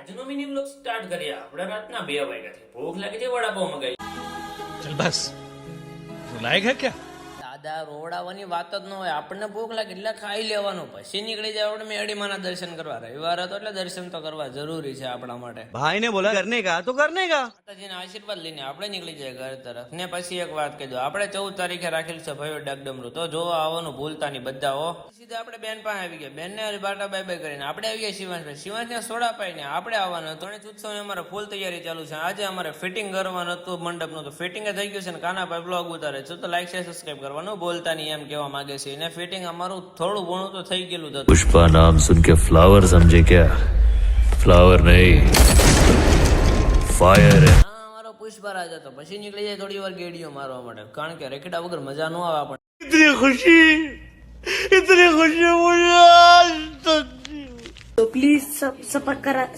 આજનો mini blog start કરીએ આપણે રાતના 2 વાગ્યાથી. ભૂખ લાગી છે, વડાપાવ મગાવી. चल बस रुलाएगा क्या? દાદા રોવડાવવાની વાત જ ન હોય. આપણને ભૂખ લાગે એટલે ખાઈ લેવાનું, પછી નીકળી જાય આપણે મેડીમાના દર્શન કરવા. રવિવાર હતો એટલે દર્શન તો કરવા જરૂરી છે આપણા માટે. भाई ने बोला करने का तो करने का. માતાજીના આશીર્વાદ લઈને આપણે નીકળી જાય ઘર તરફ. ને પછી એક વાત કહી દો, આપણે 14 તારીખે રાખેલું છે ભાઈઓ ડગડમરું, તો જોવા આવવાનું ભૂલતા નહીં બધા હો. સીધા આપણે બેન પાસે આવી ગયા, બેન ને બાટા બાય બાય કરીને આપણે આવી ગયા શિવાંશ. શિવાંશને સોડા પાઈને આપણે આવવાનું. ગણેશ ઉત્સવની અમારે ફૂલ તૈયારી ચાલુ છે. આજે અમારે ફિટિંગ કરવાનું હતું મંડપનું, તો ફિટિંગ થઈ ગયું છે ને કાના ભાઈ બ્લોગ ઉતારે છે, તો લાઈક શેર સબસ્ક્રાઇબ કરવાનું બોલતા નહીં એમ કહેવા માંગે છે. એને ફિટિંગ અમારું થોડું ઘણું તો થઈ ગયેલું હતું. पुष्पा नाम सुन के फ्लावर समझे क्या? फ्लावर नहीं, फायर है. અમારો પુષ્પરાજ હતો. પછી નીકળી જાય થોડી વાર ગેડીઓ મારવા માટે, કારણ કે રેખડા વગર મજા ન આવે આપણને. इतनी खुशी मुझे आज तक. तो प्लीज सपोर्ट करा